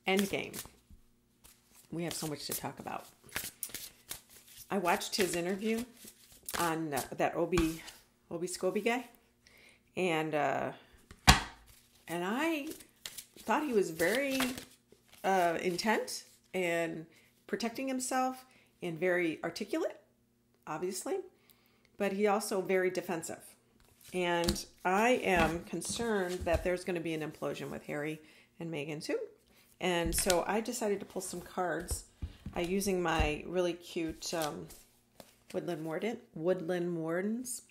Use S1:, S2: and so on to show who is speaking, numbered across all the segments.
S1: Endgame. We have so much to talk about. I watched his interview on that Obi Scobie guy, and I thought he was very intent and protecting himself and very articulate, obviously, but he also very defensive. And I am concerned that there's going to be an implosion with Harry and Meghan too. And so I decided to pull some cards using my really cute Woodland Wardens.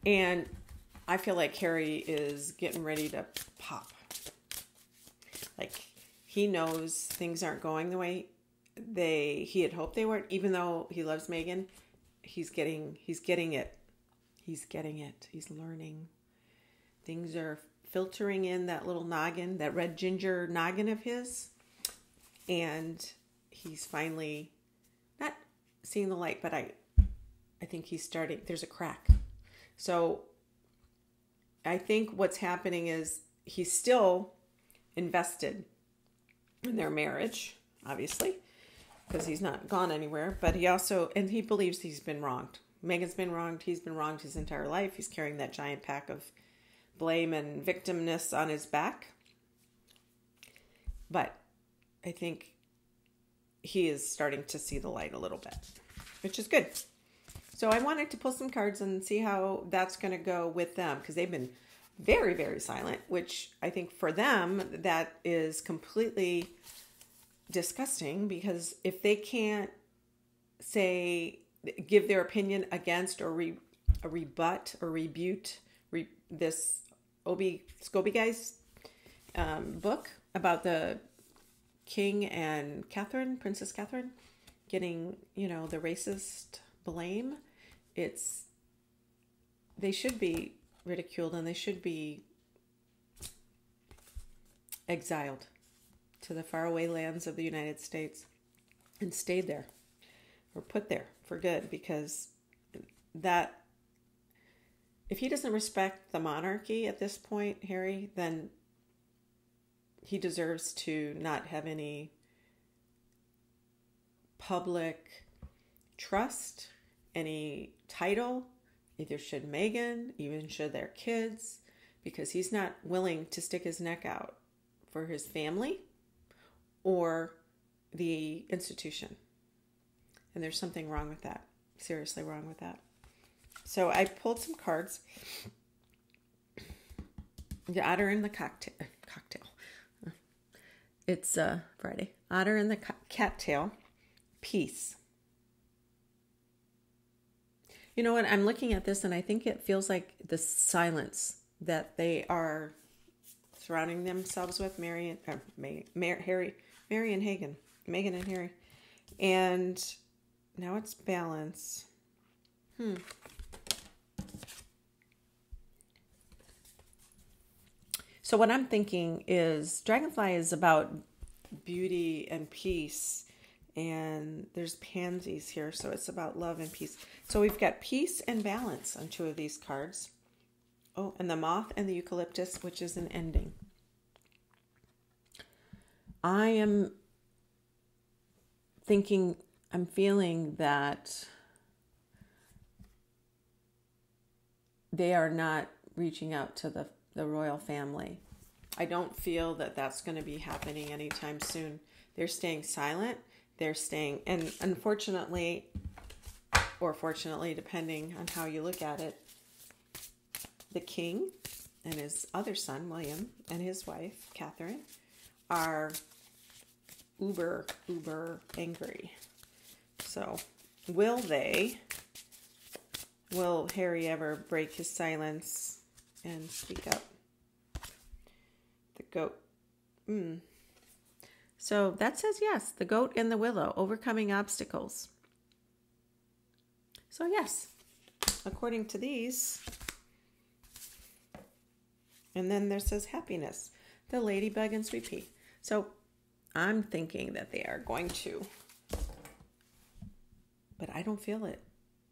S1: And I feel like Harry is getting ready to pop. Like, he knows things aren't going the way he had hoped they were. Even though he loves Meghan, he's getting it. He's getting it. He's learning. Things are filtering in that little noggin, that red ginger noggin of his. And he's finally not seeing the light, but I think he's starting. There's a crack. So I think what's happening is he's still invested in their marriage, obviously, because he's not gone anywhere. But he also, and he believes he's been wronged. Meghan's been wronged. He's been wronged his entire life. He's carrying that giant pack of blame and victimness on his back. But I think he is starting to see the light a little bit, which is good. So I wanted to pull some cards and see how that's going to go with them, because they've been very, very silent, which I think for them, that is completely disgusting, because if they can't give their opinion against or rebut or rebuke this Obi Scobie guy's book about the King and Catherine, Princess Catherine, getting, the racist blame, they should be ridiculed and they should be exiled to the faraway lands of the United States and stayed there or put there for good, because that, if he doesn't respect the monarchy at this point, Harry, then he deserves to not have any public trust, any title. Either should Meghan, even should their kids, because he's not willing to stick his neck out for his family or the institution. And there's something wrong with that. Seriously wrong with that. So I pulled some cards. The Otter in the cocktail. It's Friday. Otter in the cattail. Peace. You know what? I'm looking at this and I think it feels like the silence that they are surrounding themselves with, Meghan and Harry. And now it's balance. So what I'm thinking is Dragonfly is about beauty and peace. And there's pansies here, so it's about love and peace. So we've got peace and balance on two of these cards. Oh, and the moth and the eucalyptus, which is an ending. I am feeling that they are not reaching out to the royal family. I don't feel that that's going to be happening anytime soon. They're staying silent. They're staying, and unfortunately, or fortunately, depending on how you look at it, the king and his other son, William, and his wife, Catherine, are uber angry. So, will Harry ever break his silence and speak up? The goat. So that says yes, the goat and the willow, overcoming obstacles. So yes, according to these. And then there says happiness, the ladybug and sweet pea. So I'm thinking that they are going to, but I don't feel it.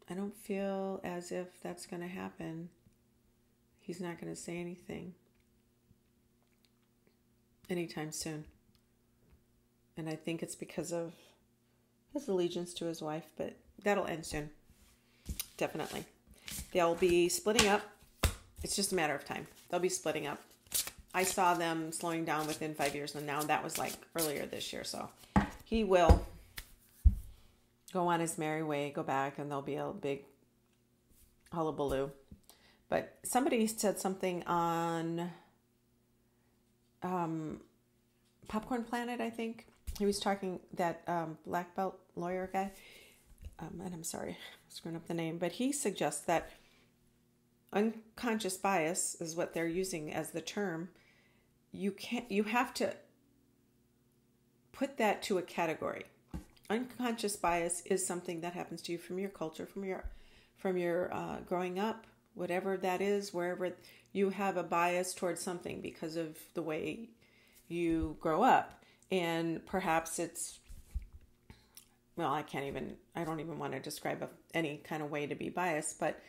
S1: I don't feel as if that's going to happen. He's not going to say anything anytime soon. And I think it's because of his allegiance to his wife, but that'll end soon. Definitely. They'll be splitting up. It's just a matter of time. They'll be splitting up. I saw them slowing down within 5 years, and now that was like earlier this year. So he will go on his merry way, go back, and there'll be a big hullabaloo. But somebody said something on Popcorn Planet, I think. He was talking, that black belt lawyer guy, and I'm sorry, I'm screwing up the name, but he suggests that unconscious bias is what they're using as the term. You have to put that to a category. Unconscious bias is something that happens to you from your culture, from your growing up, whatever that is, wherever you have a bias towards something because of the way you grow up. And perhaps it's, well, I don't even want to describe any kind of way to be biased, but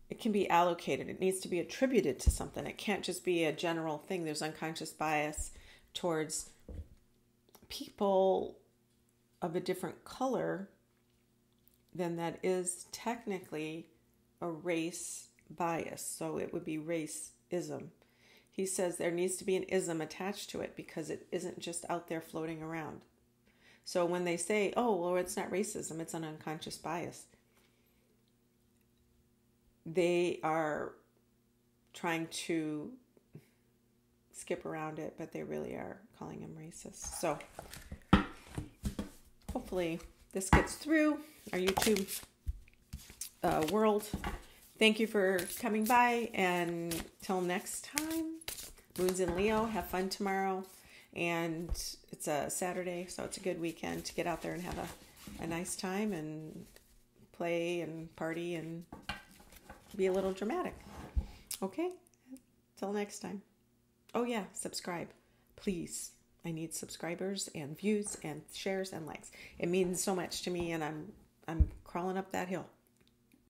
S1: it can be allocated. It needs to be attributed to something. It can't just be a general thing. There's unconscious bias towards people of a different color, then that is technically a race bias. So it would be racism. He says there needs to be an ism attached to it because it isn't just out there floating around. So when they say, oh, well, it's not racism, it's an unconscious bias, they are trying to skip around it, but they really are calling him racist. So hopefully this gets through our YouTube world. Thank you for coming by, and till next time, Moon's in Leo. Have fun tomorrow, and it's a Saturday, so it's a good weekend to get out there and have a nice time and play and party and be a little dramatic. Okay? Till next time. Oh yeah, subscribe. Please. I need subscribers and views and shares and likes. It means so much to me, and I'm crawling up that hill.